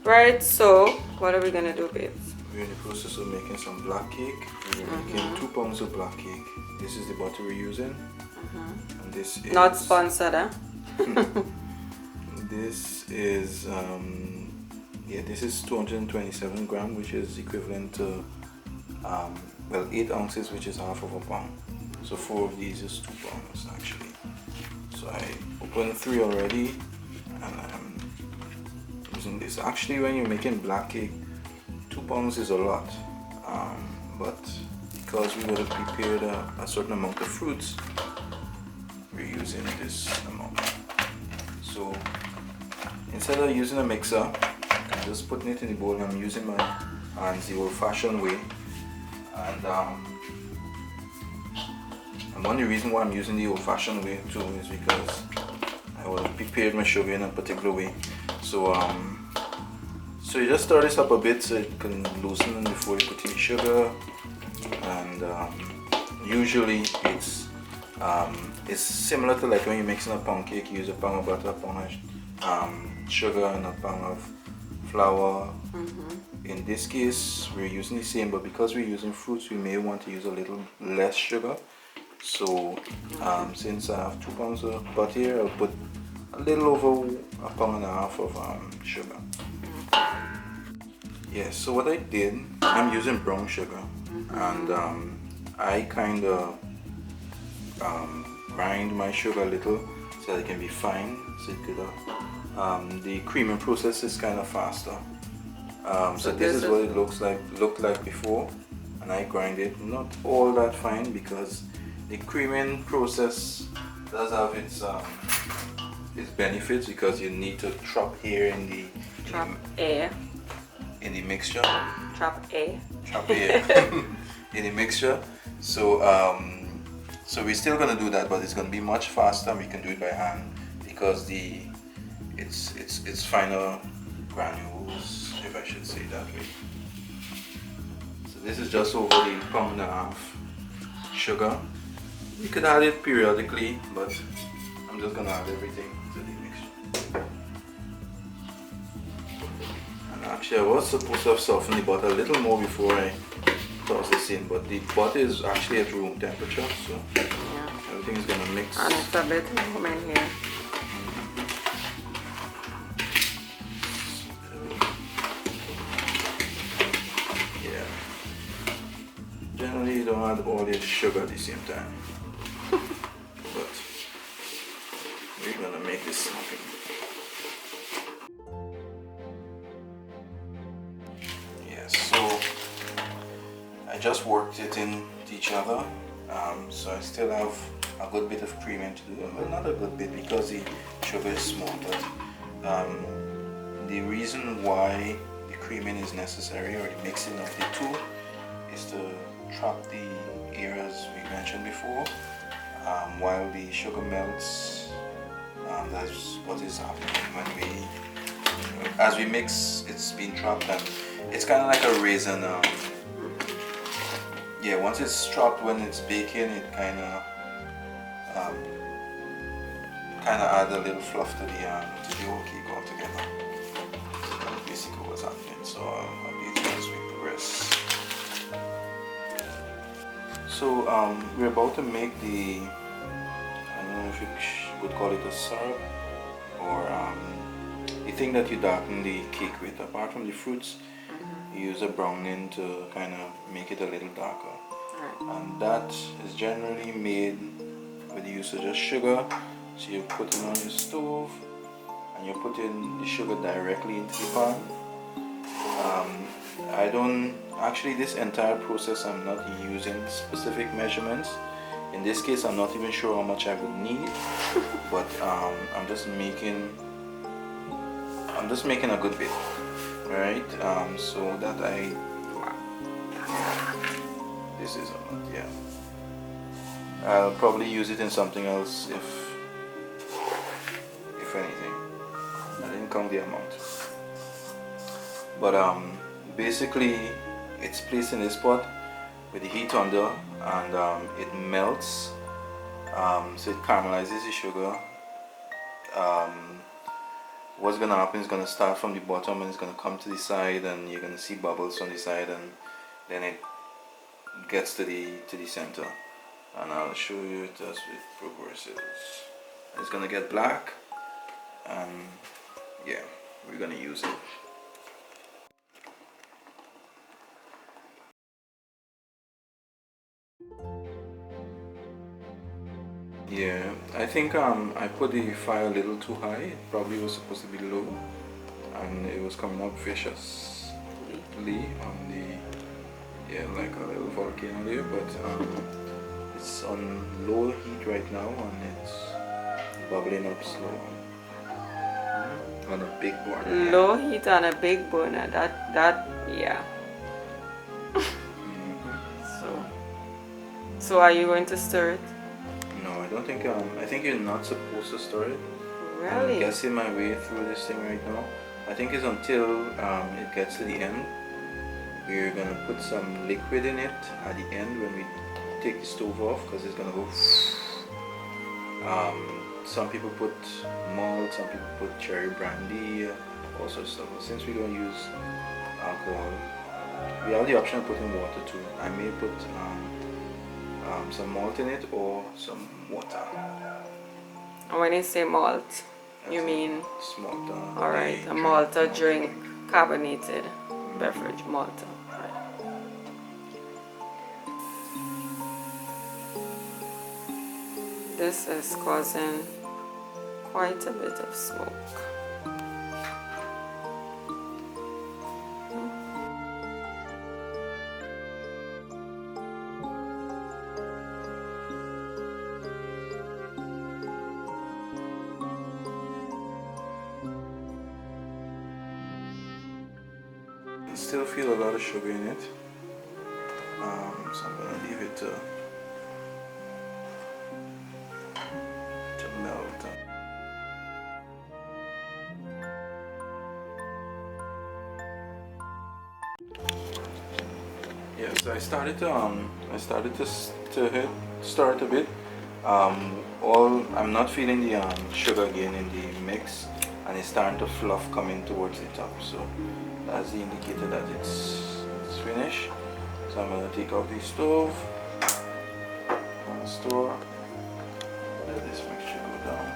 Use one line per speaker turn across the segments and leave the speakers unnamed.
Right, so what are we gonna do, babes?
We're in the process of making some black cake. We're making 2 pounds of black cake. This is the butter we're using. And this is...
Not sponsored, huh?
This is, yeah, this is 227 grams, which is equivalent to, well, 8 ounces, which is half of a pound. So 4 of these is 2 pounds, actually. So I opened 3 already, and I'm using this. Actually, when you're making black cake, 2 pounds is a lot, but because we would have prepared a certain amount of fruits, we're using this amount. So instead of using a mixer, I'm just putting it in the bowl. I'm using my hands the old-fashioned way, and one of the reasons why I'm using the old-fashioned way too is because I would have prepared my sugar in a particular way. So so you just stir this up a bit so it can loosen before you put in the sugar, and usually it's similar to like when you're mixing a pound cake. You use a pound of butter, a pound of sugar, and a pound of flour. In this case we're using the same, but because we're using fruits we may want to use a little less sugar. So since I have 2 pounds of butter here, I'll put a little over a pound and a half of sugar. Yeah, so what I did, I'm using brown sugar, and I kind of grind my sugar a little so that it can be fine, so it could the creaming process is kind of faster. So this is what it looked like before, and I grind it not all that fine because the creaming process does have its benefits, because you need to trap air in the mixture.
Trap air
In the mixture. So so we're still gonna do that, but it's gonna be much faster, and we can do it by hand because it's finer granules, if I should say it that way. So this is just over the pound and a half sugar. You could add it periodically, but I'm just gonna add everything to the mixture. And actually I was supposed to have softened the butter a little more before I toss this in, but the butter is actually at room temperature, so everything is gonna mix.
And it's a bit warm in here.
Yeah. Generally you don't add all the sugar at the same time. But we're gonna make this something. Yeah, so I just worked it into each other, so I still have a good bit of creaming to do. Well, not a good bit because the sugar is small, but the reason why the creaming is necessary, or the mixing of the two, is to trap the areas we mentioned before. While the sugar melts, that's what is happening as we mix. It's being trapped, and it's kind of like a raisin. Yeah, once it's trapped, when it's baking, it kind of add a little fluff to the whole cake altogether. So that's basically what's happening. So I'll update you as we progress. So we're about to make the, I don't know if you would call it a syrup, or the thing that you darken the cake with. Apart from the fruits, you use a browning to kind of make it a little darker. And that is generally made with the use of just sugar. So you put it on your stove, and you put in the sugar directly into the pan. I don't, actually this entire process I'm not using specific measurements. In this case I'm not even sure how much I would need, but I'm just making a good bit, right? So that this is a lot, yeah. I'll probably use it in something else if anything. I didn't count the amount, but basically it's placed in this pot with the heat under, and it melts, so it caramelizes the sugar, what's gonna happen is gonna start from the bottom and it's gonna come to the side, and you're gonna see bubbles on the side, and then it gets to the center. And I'll show you it as it progresses. It's gonna get black, and yeah, we're gonna use it. Yeah, I think I put the fire a little too high. It probably was supposed to be low, and it was coming up viciously on the, yeah, like a little volcano there. But it's on low heat right now, and it's bubbling up slow on a big burner.
Low heat on a big burner. That yeah. So are you going to stir it?
No, I don't think. I think you're not supposed to stir it.
Really?
I'm guessing my way through this thing right now. I think it's until it gets to the end. We're gonna put some liquid in it at the end when we take the stove off, because it's gonna go. Some people put malt, some people put cherry brandy, all sorts of stuff. But since we don't use alcohol, we have the option of putting water too. I may put some malt in it or some water.
When you say malt, you mean?
Malta.
Alright, a malta drink, carbonated beverage, malta. This is causing quite a bit of smoke.
Still feel a lot of sugar in it, so I'm gonna leave it to melt. Yeah, so I started to stir it a bit. I'm not feeling the sugar again in the mix, and it's starting to fluff coming towards the top. So that's the indicator that it's finished. So I'm gonna take off the stove and store. Let this mixture go down.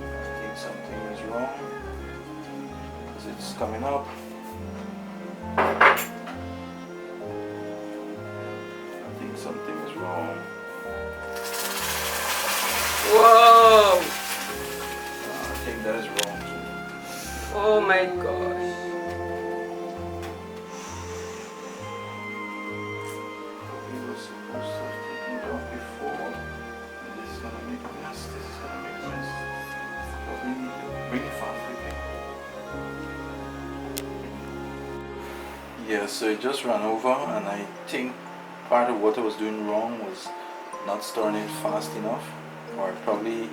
I think something is wrong because it's coming up. I think something is wrong.
Whoa!
I think that is wrong too.
Oh my gosh.
We were supposed to have taken it off before. And this is gonna make a mess. This is gonna make a mess. But we need to bring it fast again. Yeah, so it just ran over, and I think part of what I was doing wrong was not stirring it fast enough, or I probably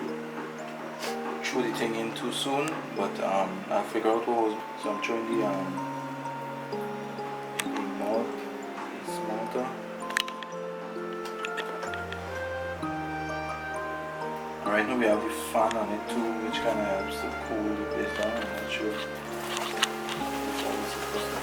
threw the thing in too soon. But I figured out what was. So I'm throwing the malt, this mortar. And right now we have the fan on it too, which kind of helps to cool the place down. I'm not sure if all is supposed to.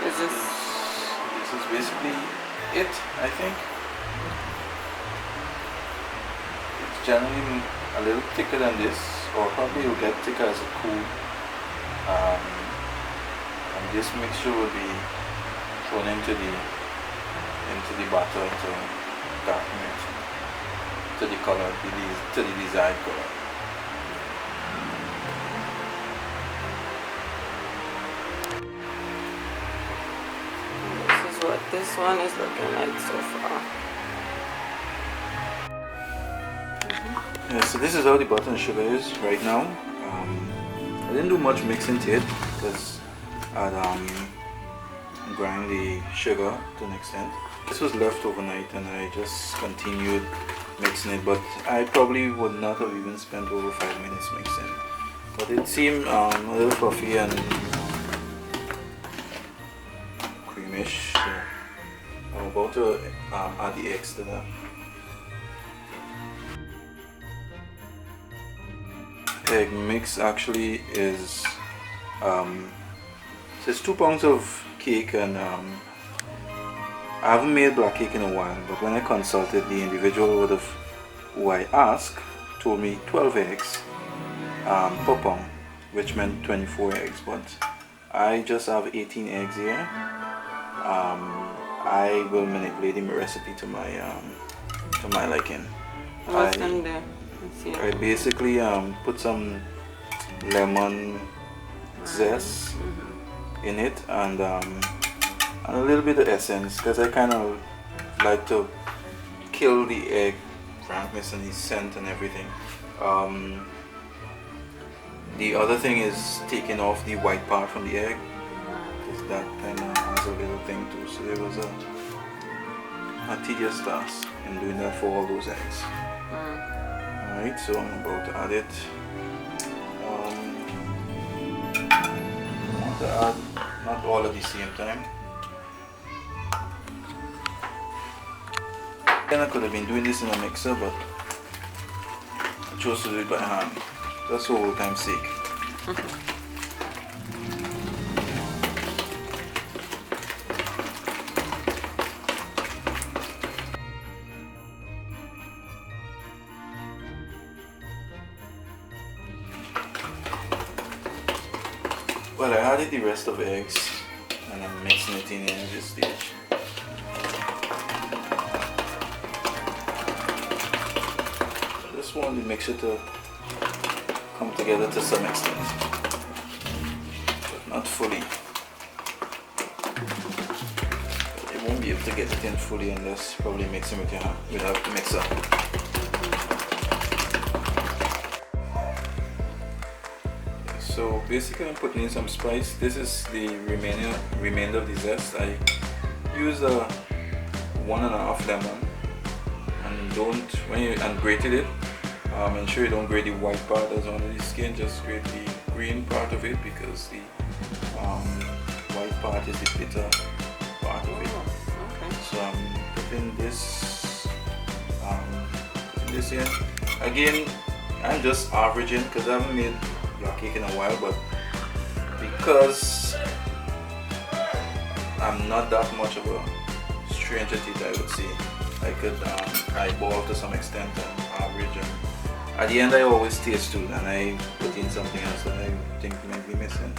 This is basically it, I think. It's generally a little thicker than this, or probably will get thicker as it cools. And this mixture will be thrown into the batter to darken it to the color, to the desired color.
this one is looking like so far.
Yeah, so this is how the butter and sugar is right now. I didn't do much mixing to it because I'd grind the sugar to an extent. This was left overnight and I just continued mixing it, but I probably would not have even spent over 5 minutes mixing. But it seemed a little fluffy and creamish, so I'm about to add the eggs to that. Egg mix actually is so it's 2 pounds of cake, and I haven't made black cake in a while, but when I consulted the individual who I asked told me 12 eggs per pound, which meant 24 eggs, but I just have 18 eggs here. I will manipulate the recipe to my liking.
What's in there?
I basically put some lemon zest in it, and a little bit of essence, because I kind of like to kill the egg frankness and the scent and everything. The other thing is taking off the white part from the egg, because that kind of has a little thing too. So there was a tedious task in doing that for all those eggs. Alright, so I'm about to add it. I want to add not all at the same time. Then I could have been doing this in a mixer, but I chose to do it by hand, just for old time's sake. Well, I added the rest of eggs and I'm mixing it in this stage. I just want the mixture to come together to some extent, but not fully. You won't be able to get it in fully unless probably mixing with your hand without the mixer. So basically I'm putting in some spice. This is the remainder of the zest. I use a 1.5 lemon, and grated it. Ensure you don't grate the white part that's under the skin, just grate the green part of it, because the white part is the bitter part of it.
Okay.
So I'm putting this in. Again, I'm just averaging because I haven't made black cake in a while, but because I'm not that much of a stranger to it, I would say I could eyeball to some extent and average, and at the end I always taste too, and I put in something else that I think might be missing.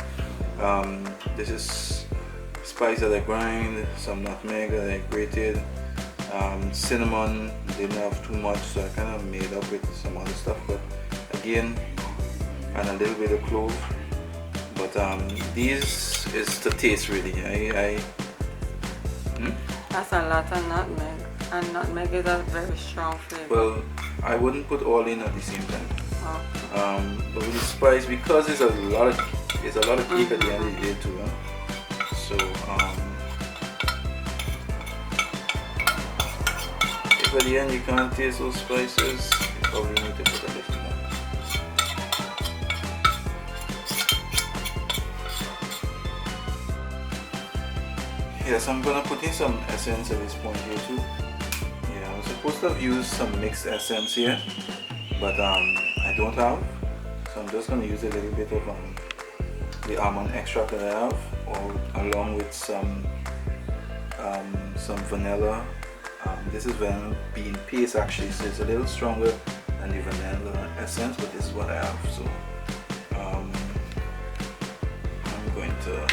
This is spice that I grind, some nutmeg that I grated, cinnamon didn't have too much, so I kind of made up with some other stuff, but again, and a little bit of clove. But these is to taste really.
That's a lot of nutmeg, and nutmeg is a very strong flavor.
Well, I wouldn't put all in at the same time.
Oh.
But with the spice, because it's a lot of cake at the end of the day too. So if at the end you can't taste those spices, you probably need to put a little more. Yes, I'm gonna put in some essence at this point here too. Yeah, I was supposed to have used some mixed essence here, but I don't have, so I'm just gonna use a little bit of the almond extract that I have, along with some vanilla. This is vanilla bean paste actually, so it's a little stronger than the vanilla essence, but this is what I have. So I'm going to,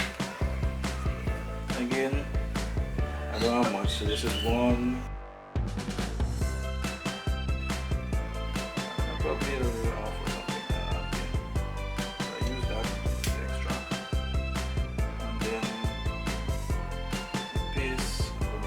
again, I don't know how much, so this is one, probably a little off or something like that. So I use that extra, and then the paste, I'm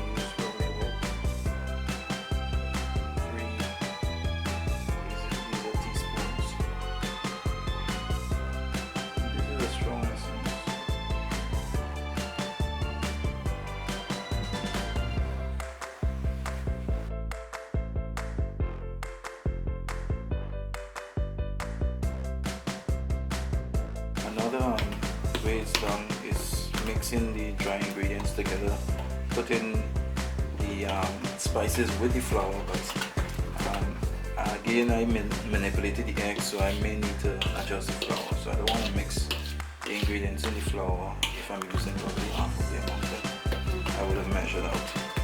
another way it's done is mixing the dry ingredients together, putting the spices with the flour, but again I manipulated the eggs, so I may need to adjust the flour. So I don't want to mix the ingredients in the flour if I'm using roughly half of the amount that I would have measured out.